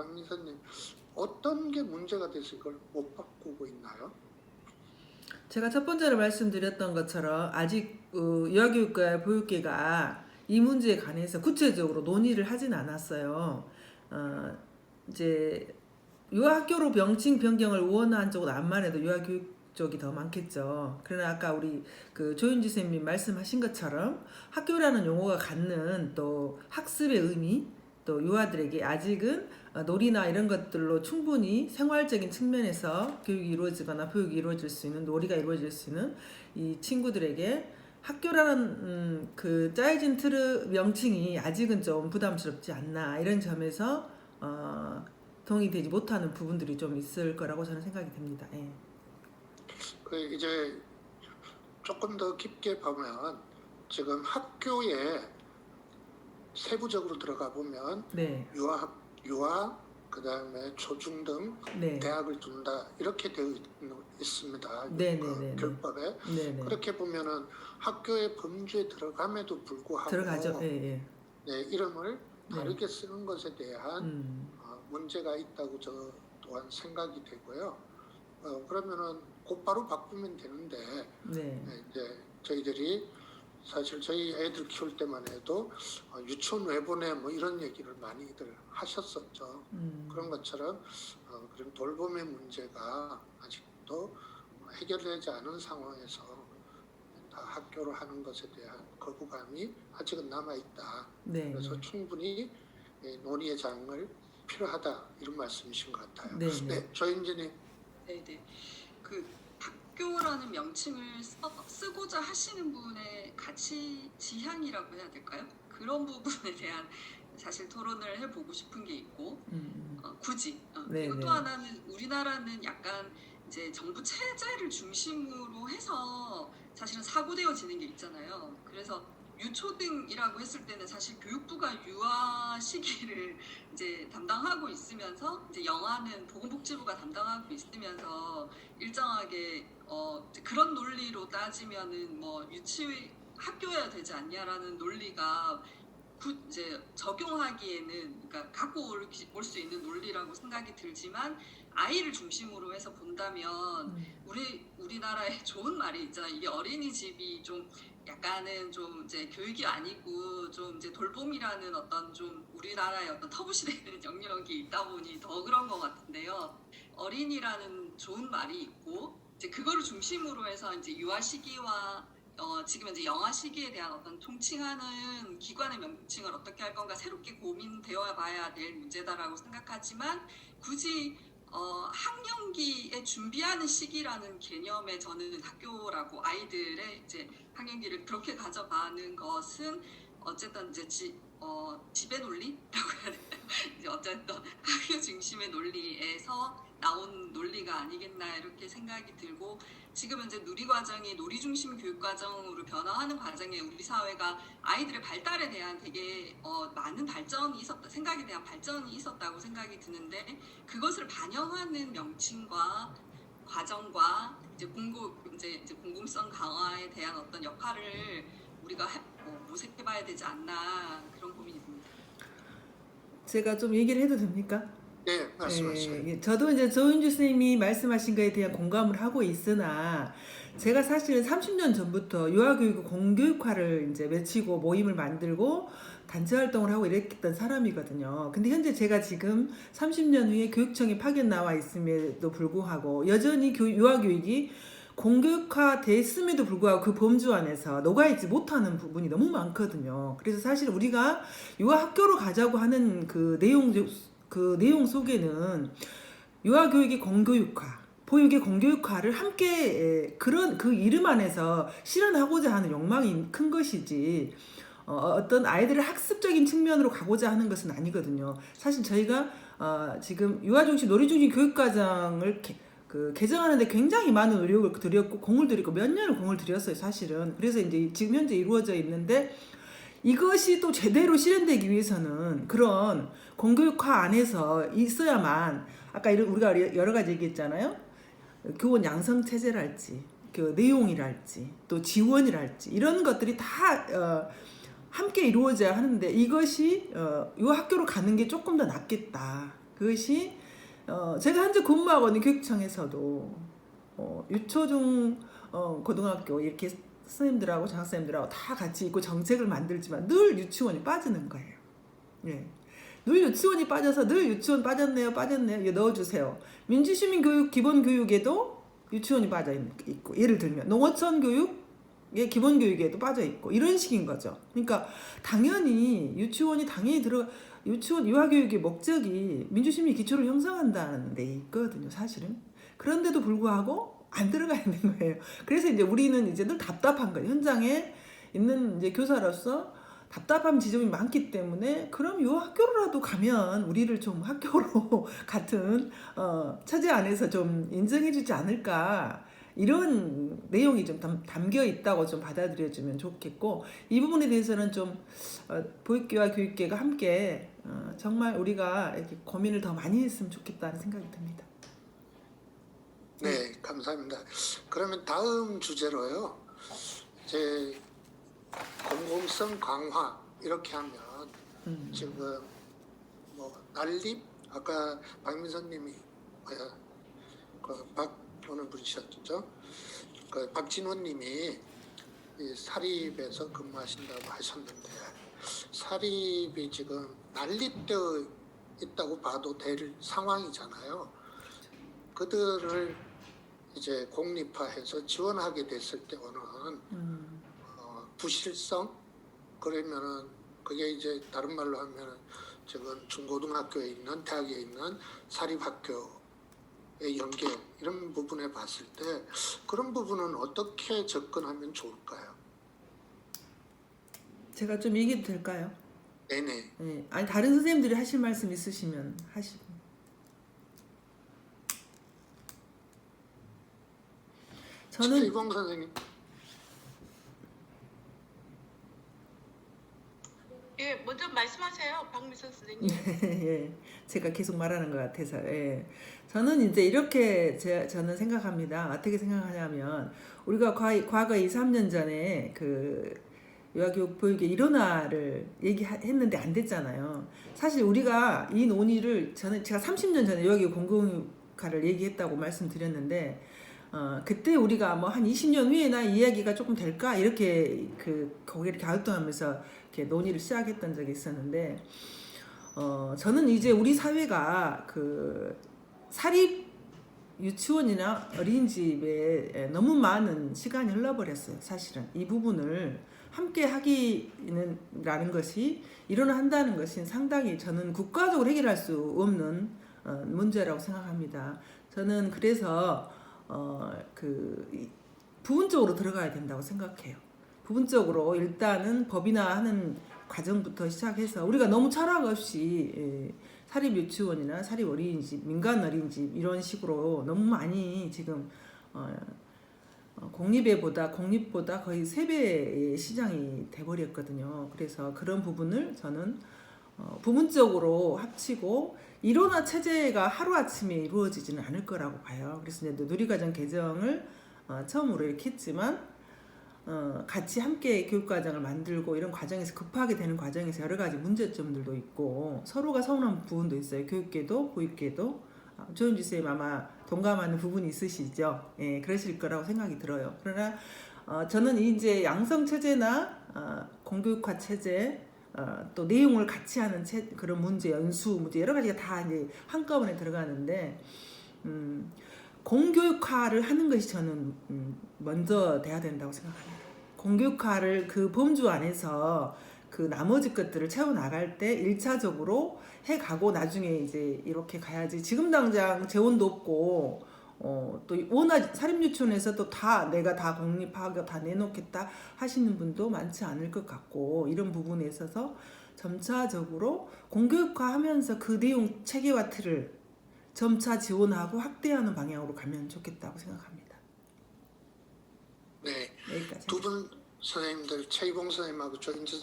강의사님, 어떤 게 문제가 돼서 이걸 못 바꾸고 있나요? 제가 첫 번째로 말씀드렸던 것처럼 아직 유아교육과 보육계가 이 문제에 관해서 구체적으로 논의를 하진 않았어요. 어, 이제 유아학교로 명칭 변경을 원한 쪽은 암만 해도 유아교육 쪽이 더 많겠죠. 그러나 아까 우리 그 조윤지 선생님이 말씀하신 것처럼 학교라는 용어가 갖는 또 학습의 의미, 또 유아들에게 아직은 놀이나 이런 것들로 충분히 생활적인 측면에서 교육이 이루어지거나 교육이 이루어질 수 있는, 놀이가 이루어질 수 있는 이 친구들에게 학교라는 그 짜여진 틀의 명칭이 아직은 좀 부담스럽지 않나, 이런 점에서 동의되지 못하는 부분들이 좀 있을 거라고 저는 생각이 됩니다. 예. 이제 조금 더 깊게 보면 지금 학교에 세부적으로 들어가 보면 네. 유아, 그다음에 초중등, 네. 대학을 둔다 이렇게 되어 있습니다. 네네네. 교육법에. 네네. 그렇게 보면은 학교의 범주에 들어감에도 불구하고 들어가죠. 예, 예. 네, 이름을 네. 다르게 쓰는 것에 대한 문제가 있다고 저 또한 생각이 되고요. 그러면은 곧바로 바꾸면 되는데 네. 이제 저희들이 사실 저희 애들 키울 때만 해도 유치원 외보내 뭐 이런 얘기를 많이들 하셨었죠. 그런 것처럼 그런 돌봄의 문제가 아직도 해결되지 않은 상황에서 다 학교로 하는 것에 대한 거부감이 아직은 남아있다. 네. 그래서 충분히 논의의 장을 필요하다 이런 말씀이신 것 같아요. 네. 네, 조인진님. 네네. 그 학교라는 명칭을 쓰고자 하시는 분의 가치 지향이라고 해야 될까요? 그런 부분에 대한 사실 토론을 해보고 싶은 게 있고, 굳이. 그리고 또 하나는 우리나라는 약간 이제 정부 체제를 중심으로 해서 사실은 사고되어지는 게 있잖아요. 그래서 유초등이라고 했을 때는 사실 교육부가 유아 시기를 이제 담당하고 있으면서 이제 영아는 보건복지부가 담당하고 있으면서 일정하게 그런 논리로 따지면은 뭐 유치 학교여야 되지 않냐라는 논리가 이제 적용하기에는 그러니까 갖고 올 수 있는 논리라고 생각이 들지만 아이를 중심으로 해서 본다면 우리나라에 좋은 말이 있잖아요. 이게 어린이집이 좀 약간은 좀 이제 교육이 아니고 좀 이제 돌봄이라는 어떤 좀 우리나라의 어떤 터부시되는 영역이 있다 보니 더 그런 것 같은데요. 어린이라는 좋은 말이 있고 이제 그거를 중심으로 해서 이제 유아 시기와 지금 이제 영아 시기에 대한 어떤 통칭하는 기관의 명칭을 어떻게 할 건가 새롭게 고민되어 봐야 될 문제다라고 생각하지만 굳이 학령기에 준비하는 시기라는 개념에 저는 학교라고 아이들의 이제 학령기를 그렇게 가져가는 것은 어쨌든 이제 지배 논리라고 해야 되나요? 이제 어쨌든 학교 중심의 논리에서 나온 논리가 아니겠나 이렇게 생각이 들고 지금 이제 누리과정이 놀이중심 교육과정으로 변화하는 과정에 우리 사회가 아이들의 발달에 대한 되게 많은 발전이 있었다, 생각에 대한 발전이 있었다고 생각이 드는데 그것을 반영하는 명칭과 과정과 이제 공공성 강화에 대한 어떤 역할을 우리가 모색해봐야 되지 않나 그런 고민이 듭니다. 제가 좀 얘기를 해도 됩니까? 네, 말씀하세요. 예, 저도 이제 조윤주 선생님이 말씀하신 거에 대한 공감을 하고 있으나 제가 사실은 30년 전부터 유아교육 공교육화를 이제 외치고 모임을 만들고 단체 활동을 하고 이랬던 사람이거든요. 근데 현재 제가 지금 30년 후에 교육청에 파견 나와 있음에도 불구하고 여전히 유아교육이 공교육화 됐음에도 불구하고 그 범주 안에서 녹아있지 못하는 부분이 너무 많거든요. 그래서 사실 우리가 유아학교로 가자고 하는 그 내용 속에는 유아교육의 공교육화, 보육의 공교육화를 함께 그런 그 이름 안에서 실현하고자 하는 욕망이 큰 것이지 어떤 아이들을 학습적인 측면으로 가고자 하는 것은 아니거든요. 사실 저희가 지금 유아중심, 놀이중심 교육과정을 개정하는데 굉장히 많은 노력을 들였고 공을 들였고 몇 년을 공을 들였어요, 사실은. 그래서 이제 지금 현재 이루어져 있는데 이것이 또 제대로 실현되기 위해서는 그런 공교육화 안에서 있어야만 아까 우리가 여러 가지 얘기했잖아요. 교원 양성 체제랄지, 그 내용이랄지, 또 지원이랄지 이런 것들이 다 함께 이루어져야 하는데 이것이 이 학교로 가는 게 조금 더 낫겠다. 그것이 제가 현재 근무하고 있는 교육청에서도 유초중 고등학교 이렇게 선생님들하고 장학사님들하고 다 같이 있고 정책을 만들지만 늘 유치원이 빠지는 거예요. 예. 늘 유치원이 빠져서 늘 유치원 빠졌네요. 이거 넣어주세요. 민주시민교육 기본교육에도 유치원이 빠져 있고, 예를 들면 농어촌 교육의 기본교육에도 빠져 있고 이런 식인 거죠. 그러니까 당연히 유치원 유아교육의 목적이 민주시민 기초를 형성한다는 데 있거든요, 사실은. 그런데도 불구하고 안 들어가 있는 거예요. 그래서 이제 우리는 이제 늘 답답한 거예요. 현장에 있는 이제 교사로서 답답한 지점이 많기 때문에 그럼 요 학교로라도 가면 우리를 좀 학교로 같은 체제 안에서 좀 인정해주지 않을까, 이런 내용이 좀 담겨 있다고 좀 받아들여주면 좋겠고, 이 부분에 대해서는 좀 보육계와 교육계가 함께 정말 우리가 이렇게 고민을 더 많이 했으면 좋겠다는 생각이 듭니다. 네, 감사합니다. 그러면 다음 주제로요. 이제 공공성 강화 이렇게 하면 지금 뭐 난립, 아까 박민선님이 어느 분이셨죠? 박진원님이 이 사립에서 근무하신다고 하셨는데, 사립이 지금 난립되어 있다고 봐도 될 상황이잖아요. 그들을 이제 공립화해서 지원하게 됐을 때 오는 부실성, 그러면은 그게 이제 다른 말로 하면은 지금 중고등학교에 있는 대학에 있는 사립학교의 연계, 이런 부분에 봤을 때 그런 부분은 어떻게 접근하면 좋을까요? 제가 좀 얘기해도 될까요? 네네. 네. 아니 다른 선생님들이 하실 말씀 있으시면 하시고. 저는 이봉 선생님. 예, 먼저 말씀하세요, 박미선 선생님. 예, 제가 계속 말하는 것 같아서. 예. 저는 이제 이렇게 저는 생각합니다. 어떻게 생각하냐면, 우리가 과거 2, 3년 전에 그 유아교육 보육의 일원화를 얘기했는데 안 됐잖아요. 사실 우리가 이 논의를 제가 30년 전에 유아교육 공공육화를 얘기했다고 말씀드렸는데, 그때 우리가 뭐 한 20년 후에나 이야기가 조금 될까 이렇게 거기를 갸우뚱하면서 이렇게 논의를 시작했던 적이 있었는데, 저는 이제 우리 사회가 그 사립 유치원이나 어린이집에 너무 많은 시간이 흘러버렸어요. 사실은 이 부분을 함께 하기라는 것이 일어난다는 것이 상당히 저는 국가적으로 해결할 수 없는 문제라고 생각합니다. 저는 그래서 부분적으로 들어가야 된다고 생각해요. 부분적으로 일단은 법인화하는 과정부터 시작해서 우리가 너무 철학 없이 사립 유치원이나 사립 어린이집, 민간 어린이집 이런 식으로 너무 많이 지금 공립보다 거의 3배의 시장이 돼버렸거든요. 그래서 그런 부분을 저는 부분적으로 합치고 일원화 체제가 하루아침에 이루어지지는 않을 거라고 봐요. 그래서 이제 누리과정 개정을 처음으로 이렇게 했지만 같이 함께 교육과정을 만들고 이런 과정에서 급하게 되는 과정에서 여러 가지 문제점들도 있고 서로가 서운한 부분도 있어요. 교육계도 보육계도. 조은주 쌤 아마 동감하는 부분이 있으시죠? 예, 그러실 거라고 생각이 들어요. 그러나 저는 이제 양성 체제나 공교육화 체제, 또 내용을 같이 하는 그런 문제, 연수 문제 여러 가지가 다 이제 한꺼번에 들어가는데, 공교육화를 하는 것이 저는 먼저 돼야 된다고 생각합니다. 공교육화를 그 범주 안에서 그 나머지 것들을 채워 나갈 때 1차적으로 해가고 나중에 이제 이렇게 가야지. 지금 당장 재원도 없고 또 워낙 사립유치원에서 또 내가 다 공립하고 다 내놓겠다 하시는 분도 많지 않을 것 같고, 이런 부분에 있어서 점차적으로 공교육화하면서 그 내용 체계와 틀을 점차 지원하고 확대하는 방향으로 가면 좋겠다고 생각합니다. 네. 여기까지. 두 분 선생님들, 최이봉 선생님하고 조인주